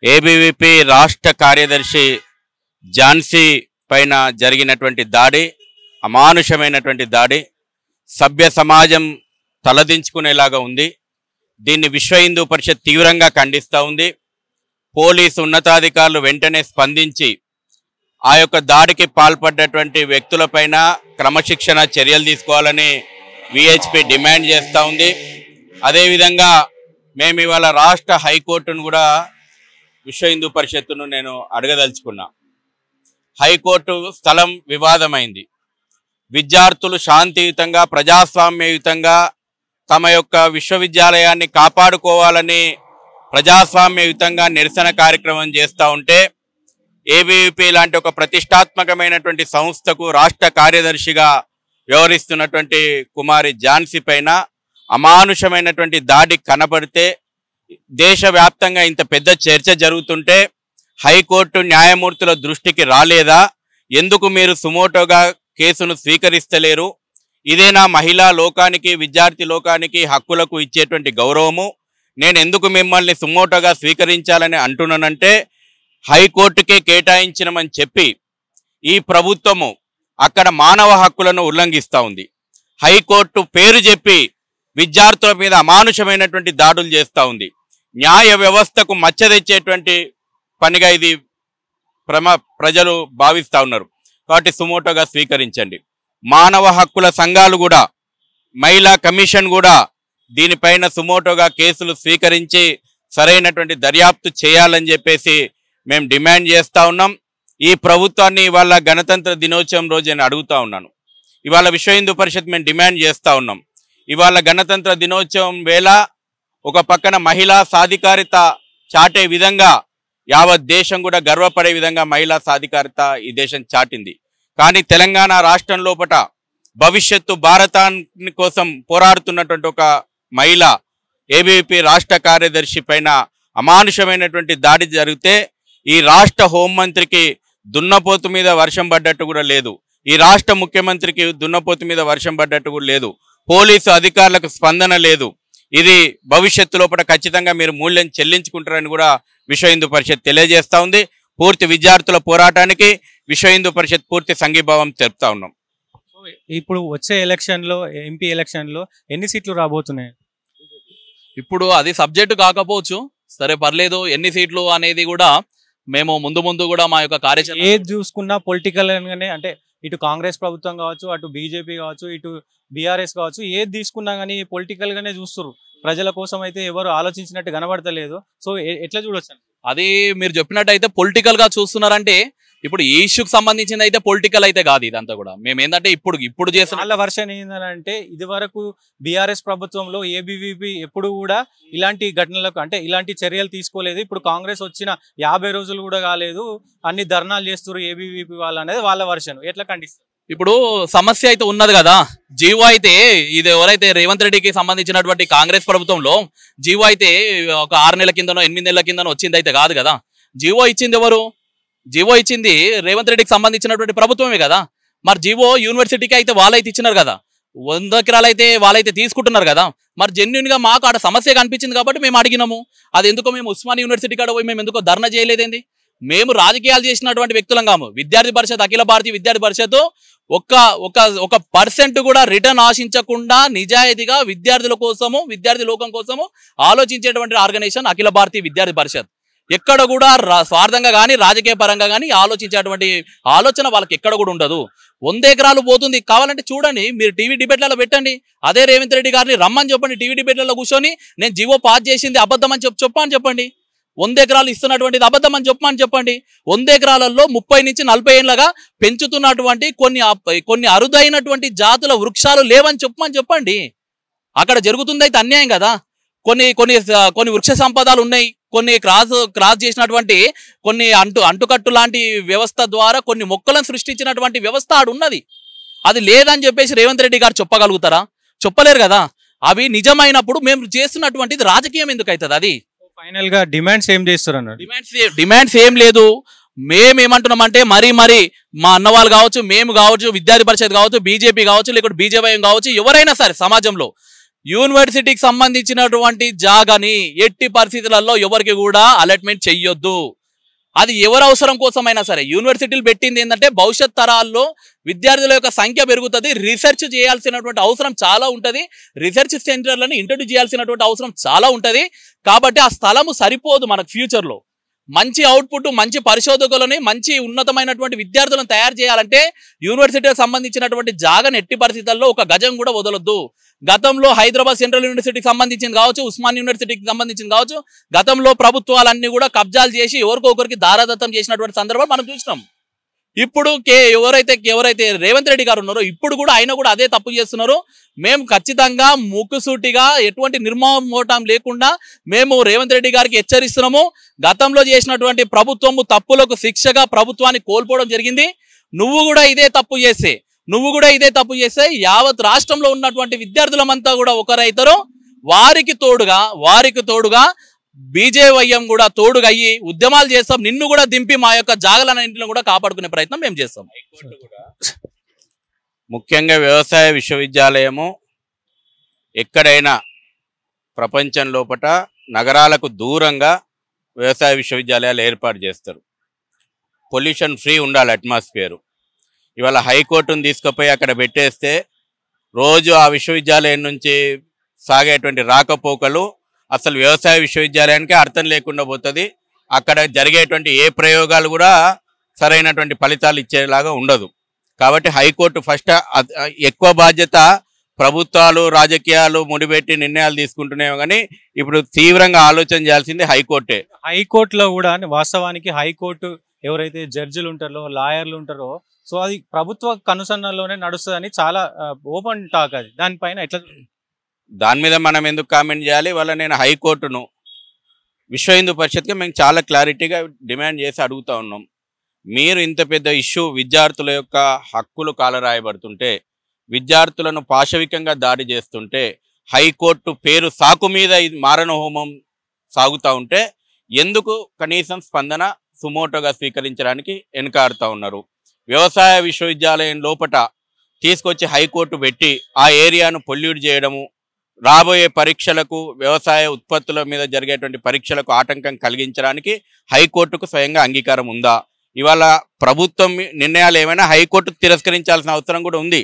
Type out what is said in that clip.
ABVP రాష్ట్ర కార్యదర్శి ఝాన్సీ పైన జరిగినటువంటి దాడి అమానుషమైనటువంటి దాడి సభ్య సమాజం తలదించుకునేలాగా ఉంది. దీన్ని విశ్వ హిందూ పరిషత్ తీవ్రంగా ఖండిస్తూ ఉంది. పోలీసు ఉన్నతాధికారులు వెంటనే స్పందించి ఆ యొక్క దాడికి పాల్పడ్డటువంటి వ్యక్తులపైన క్రమశిక్షణ చర్యలు తీసుకోవాలని విహెచ్పి డిమాండ్ చేస్తూ ఉంది. అదేవిధంగా మేము ఇవాళ రాష్ట్ర హైకోర్టును కూడా విశ్వ హిందూ పరిషత్తును నేను అడగదలుచుకున్నా. హైకోర్టు స్థలం వివాదమైంది. విద్యార్థులు శాంతియుతంగా ప్రజాస్వామ్యయుతంగా తమ యొక్క విశ్వవిద్యాలయాన్ని కాపాడుకోవాలని ప్రజాస్వామ్యయుతంగా నిరసన కార్యక్రమం చేస్తూ ఉంటే ఏబీవీపీ లాంటి ఒక ప్రతిష్టాత్మకమైనటువంటి సంస్థకు రాష్ట్ర కార్యదర్శిగా వ్యవహరిస్తున్నటువంటి కుమారి ఝాన్సీ పైన అమానుషమైనటువంటి దాడి కనబడితే దేశవ్యాప్తంగా ఇంత పెద్ద చర్చ జరుగుతుంటే హైకోర్టు న్యాయమూర్తుల దృష్టికి రాలేదా? ఎందుకు మీరు సుమోటోగా కేసును స్వీకరిస్తలేరు? ఇదేనా మహిళా లోకానికి విద్యార్థి లోకానికి హక్కులకు ఇచ్చేటువంటి గౌరవము? నేను ఎందుకు మిమ్మల్ని సుమోటోగా స్వీకరించాలని అంటున్నానంటే హైకోర్టుకే కేటాయించినమని చెప్పి ఈ ప్రభుత్వము అక్కడ మానవ హక్కులను ఉల్లంఘిస్తూ ఉంది. హైకోర్టు పేరు చెప్పి విద్యార్థుల మీద అమానుషమైనటువంటి దాడులు చేస్తూ ఉంది. న్యాయ వ్యవస్థకు మచ్చ తెచ్చేటువంటి పనిగా ఇది ప్రజలు భావిస్తూ ఉన్నారు. కాబట్టి సుమోటోగా స్వీకరించండి. మానవ హక్కుల సంఘాలు కూడా మహిళా కమిషన్ కూడా దీనిపైన సుమోటోగా కేసులు స్వీకరించి సరైనటువంటి దర్యాప్తు చేయాలని చెప్పేసి మేము డిమాండ్ చేస్తూ ఉన్నాం. ఈ ప్రభుత్వాన్ని ఇవాళ గణతంత్ర దినోత్సవం రోజు నేను అడుగుతూ ఉన్నాను. ఇవాళ విశ్వ హిందూ పరిషత్ మేము డిమాండ్ చేస్తూ ఉన్నాం. ఇవాళ గణతంత్ర దినోత్సవం వేళ ఒక పక్కన మహిళా సాధికారిత చాటే విధంగా యావత్ దేశం కూడా గర్వపడే విధంగా మహిళా సాధికారిత ఈ దేశం చాటింది. కానీ తెలంగాణ రాష్ట్రం లోపట భవిష్యత్తు భారతాన్ని కోసం పోరాడుతున్నటువంటి ఒక మహిళ ఏబీవీపీ రాష్ట్ర కార్యదర్శి పైన అమానుషమైనటువంటి దాడి జరిగితే ఈ రాష్ట్ర హోంమంత్రికి దున్నపోతు మీద వర్షం పడ్డట్టు కూడా లేదు. ఈ రాష్ట్ర ముఖ్యమంత్రికి దున్నపోతు మీద వర్షం పడ్డట్టు కూడా లేదు. పోలీసు అధికారులకు స్పందన లేదు. ఇది భవిష్యత్తు లోపల ఖచ్చితంగా మీరు మూల్యం చెల్లించుకుంటారని కూడా విశ్వ హిందూ పరిషత్ తెలియజేస్తూ ఉంది. పూర్తి విద్యార్థుల పోరాటానికి విశ్వ హిందూ పరిషత్ పూర్తి సంఘీభావం తెలుపుతా ఉన్నాం. ఇప్పుడు వచ్చే ఎలక్షన్లో ఎంపీ ఎలక్షన్లో ఎన్ని సీట్లు రాబోతున్నాయి? ఇప్పుడు అది సబ్జెక్టు కాకపోవచ్చు, సరే పర్లేదు. ఎన్ని సీట్లు అనేది కూడా మేము ముందు కూడా మా యొక్క కార్యాచరణ ఏది చూసుకున్నా పొలిటికల్ గానే, అంటే ఇటు కాంగ్రెస్ ప్రభుత్వం కావచ్చు, అటు బీజేపీ కావచ్చు, ఇటు బీఆర్ఎస్ కావచ్చు, ఏది తీసుకున్నా కానీ పొలిటికల్ గానే చూస్తున్నారు. ప్రజల కోసం అయితే ఎవరు ఆలోచించినట్టు కనబడతలేదు. సో ఎట్లా చూడొచ్చు? అది మీరు చెప్పినట్టయితే పొలిటికల్ గా చూస్తున్నారంటే ఇప్పుడు ఈ ఇష్యూకి సంబంధించింది అయితే పొలిటికల్ అయితే కాదు. ఇదంతా కూడా మేము ఏంటంటే ఇప్పుడు చేసిన వాళ్ళ వర్షన్ ఏంటంటే ఇది వరకు బీఆర్ఎస్ ప్రభుత్వంలో ఏబీవీపీ ఎప్పుడు కూడా ఇలాంటి ఘటనలకు, అంటే ఇలాంటి చర్యలు తీసుకోలేదు. ఇప్పుడు కాంగ్రెస్ వచ్చిన 50 రోజులు కూడా కాలేదు, అన్ని ధర్నాలు చేస్తున్నారు ఏబీవీపీ వాళ్ళు అనేది వాళ్ళ వర్షన్. ఎట్లా ఖండిస్తారు? ఇప్పుడు సమస్య అయితే ఉన్నది కదా. జీవో అయితే ఇది ఎవరైతే రేవంత్ రెడ్డికి సంబంధించినటువంటి కాంగ్రెస్ ప్రభుత్వంలో జీవో అయితే ఒక 6 నెలల కిందనో 8 నెలల కిందనో వచ్చింది అయితే కాదు కదా. జీవో ఇచ్చింది ఎవరు? జీవో ఇచ్చింది రేవంత్ రెడ్డికి సంబంధించినటువంటి ప్రభుత్వమే కదా. మరి జీవో యూనివర్సిటీకి అయితే వాళ్ళైతే ఇచ్చినారు కదా, 100 ఎకరాలు అయితే వాళ్ళైతే తీసుకుంటున్నారు కదా. మరి జెన్యున్ గా మాకు ఆడ సమస్య కనిపించింది కాబట్టి మేము అడిగినాము. అది ఎందుకో మేము ఉస్మానియా యూనివర్సిటీ కాడ పోయి మేము ఎందుకో ధర్నా చేయలేదేంది? మేము రాజకీయాలు చేసినటువంటి వ్యక్తులం కాము. విద్యార్థి పరిషత్, అఖిల భారతీయ విద్యార్థి పరిషత్ ఒక పర్సెంట్ కూడా రిటర్న్ ఆశించకుండా నిజాయితీగా విద్యార్థుల కోసము, విద్యార్థి లోకం కోసము ఆలోచించేటువంటి ఆర్గనైజేషన్ అఖిల భారతీయ విద్యార్థి పరిషత్. ఎక్కడ కూడా స్వార్థంగా కానీ రాజకీయ పరంగా కానీ ఆలోచించేటువంటి ఆలోచన వాళ్ళకి ఎక్కడ కూడా ఉండదు. 100 ఎకరాలు పోతుంది. కావాలంటే చూడండి, మీరు టీవీ డిబేట్లలో పెట్టండి. అదే రేవంత్ రెడ్డి గారిని రమ్మని చెప్పండి, టీవీ డిబేట్లలో కూర్చొని నేను జీవో పాస్ చేసింది అబద్ధం అని చెప్పని చెప్పండి. 100 ఎకరాలు ఇస్తున్నటువంటిది అబద్ధం అని చెప్పండి. 100 ఎకరాలలో 30 నుంచి 40 ఏళ్ళగా పెంచుతున్నటువంటి కొన్ని అరుదైనటువంటి జాతుల వృక్షాలు లేవని చెప్పండి. అక్కడ జరుగుతుంది అయితే అన్యాయం కదా. కొన్ని వృక్ష సంపదాలు ఉన్నాయి, కొన్ని క్రాస్ చేసినటువంటి కొన్ని అంటుకట్టు లాంటి వ్యవస్థ ద్వారా కొన్ని మొక్కలను సృష్టించినటువంటి వ్యవస్థ ఆడు ఉన్నది. అది లేదని చెప్పేసి రేవంత్ రెడ్డి గారు చెప్పగలుగుతారా? చెప్పలేరు కదా. అవి నిజమైనప్పుడు మేము చేస్తున్నటువంటిది రాజకీయం ఎందుకు అవుతుంది? అది ఫైనల్ గా డిమాండ్స్ ఏం చేస్తారు అన్నారు? డిమాండ్స్ ఏం లేదు. మేమేమంటున్నామంటే మరీ మా అన్న వాళ్ళు కావచ్చు, మేము కావచ్చు, విద్యార్థి పరిషత్ కావచ్చు, బీజేపీ కావచ్చు, లేకపోతే బీజేపీ కావచ్చు, ఎవరైనా సరే సమాజంలో యూనివర్సిటీకి సంబంధించినటువంటి జాగాని ఎట్టి పరిస్థితులలో ఎవరికి కూడా అలాట్మెంట్ చెయ్యొద్దు. అది ఎవరి అవసరం కోసమైనా సరే. యూనివర్సిటీలు పెట్టింది ఏంటంటే భవిష్యత్ తరాల్లో విద్యార్థుల యొక్క సంఖ్య పెరుగుతుంది, రిసెర్చ్ చేయాల్సినటువంటి అవసరం చాలా ఉంటుంది, రీసెర్చ్ సెంటర్లను ఇంట్రడ్యూస్ చేయాల్సినటువంటి అవసరం చాలా ఉంటుంది. కాబట్టి ఆ స్థలము సరిపోదు మనకు ఫ్యూచర్లో. మంచి అవుట్పుట్, మంచి పరిశోధకులని, మంచి ఉన్నతమైనటువంటి విద్యార్థులను తయారు చేయాలంటే యూనివర్సిటీకి సంబంధించినటువంటి జాగాను ఎట్టి పరిస్థితుల్లో ఒక గజం కూడా వదలొద్దు. గతంలో హైదరాబాద్ సెంట్రల్ యూనివర్సిటీకి సంబంధించింది కావచ్చు, ఉస్మాన్ యూనివర్సిటీకి సంబంధించింది కావచ్చు, గతంలో ప్రభుత్వాలన్నీ కూడా కబ్జాలు చేసి ఎవరికొకరికి దారాదత్తం చేసినటువంటి సందర్భాలు మనం చూసినాం. ఇప్పుడు ఎవరైతే రేవంత్ రెడ్డి గారు ఉన్నారో ఇప్పుడు కూడా ఆయన కూడా అదే తప్పు చేస్తున్నారు. మేము ఖచ్చితంగా ముక్కుసూటిగా ఎటువంటి నిర్మోహమాటం లేకుండా మేము రేవంత్ రెడ్డి గారికి హెచ్చరిస్తున్నాము. గతంలో చేసినటువంటి ప్రభుత్వము తప్పులకు శిక్షగా ప్రభుత్వాన్ని కోల్పోవడం జరిగింది. నువ్వు కూడా ఇదే తప్పు చేస్తే యావత్ రాష్ట్రంలో ఉన్నటువంటి విద్యార్థులమంతా కూడా ఒకరైతారు. వారికి తోడుగా బీజేవైఎం కూడా తోడుగా అయ్యి ఉద్యమాలు చేస్తాం. నిన్ను కూడా దింపి మా యొక్క జాగలన్నింటిని కూడా కాపాడుకునే ప్రయత్నం మేము చేస్తాం. ముఖ్యంగా వ్యవసాయ విశ్వవిద్యాలయము ఎక్కడైనా ప్రపంచం లోపట నగరాలకు దూరంగా వ్యవసాయ విశ్వవిద్యాలయాలు ఏర్పాటు చేస్తారు. పొల్యూషన్ ఫ్రీ ఉండాలి అట్మాస్ఫియరు. ఇవాళ హైకోర్టును తీసుకుపోయి అక్కడ పెట్టేస్తే రోజు ఆ విశ్వవిద్యాలయం నుంచి సాగేటువంటి రాకపోకలు అసలు వ్యవసాయ విశ్వవిద్యాలయానికి అర్థం లేకుండా పోతుంది. అక్కడ జరిగేటువంటి ఏ ప్రయోగాలు కూడా సరైనటువంటి ఫలితాలు ఇచ్చేలాగా ఉండదు. కాబట్టి హైకోర్టు ఫస్ట్ ఎక్కువ బాధ్యత ప్రభుత్వాలు రాజకీయాలు ముడిపెట్టి నిర్ణయాలు తీసుకుంటున్నాయో కానీ ఇప్పుడు తీవ్రంగా ఆలోచన చేయాల్సింది హైకోర్టే. హైకోర్టులో కూడా వాస్తవానికి హైకోర్టు ఎవరైతే జడ్జిలు ఉంటారో లాయర్లు ఉంటారో సో అది ప్రభుత్వ కనుసన్నల్లోనే నడుస్తుందని చాలా ఓపెన్ టాక్. అది దానిపైన ఎట్లా దాని మీద మనం ఎందుకు కామెంట్ చేయాలి? వాళ్ళ నేను హైకోర్టును విశ్వ హిందూ పరిషత్గా మేము చాలా క్లారిటీగా డిమాండ్ చేసి అడుగుతూ ఉన్నాం. మీరు ఇంత పెద్ద ఇష్యూ విద్యార్థుల యొక్క హక్కులు కాలరాయబడుతుంటే, విద్యార్థులను పాశవికంగా దాడి చేస్తుంటే, హైకోర్టు పేరు సాకు మీద మారణ హోమం సాగుతూ ఉంటే ఎందుకు కనీసం స్పందన సుమోటోగా స్వీకరించడానికి వెనుకాడుతూ ఉన్నారు? వ్యవసాయ విశ్వవిద్యాలయం లోపట తీసుకొచ్చి హైకోర్టు పెట్టి ఆ ఏరియాను పొల్యూట్ చేయడము, రాబోయే పరీక్షలకు వ్యవసాయ ఉత్పత్తుల మీద జరిగేటువంటి పరీక్షలకు ఆటంకం కలిగించడానికి హైకోర్టుకు స్వయంగా అంగీకారం ఉందా? ఇవాళ ప్రభుత్వం నిర్ణయాలు ఏమైనా హైకోర్టుకు తిరస్కరించాల్సిన అవసరం కూడా ఉంది.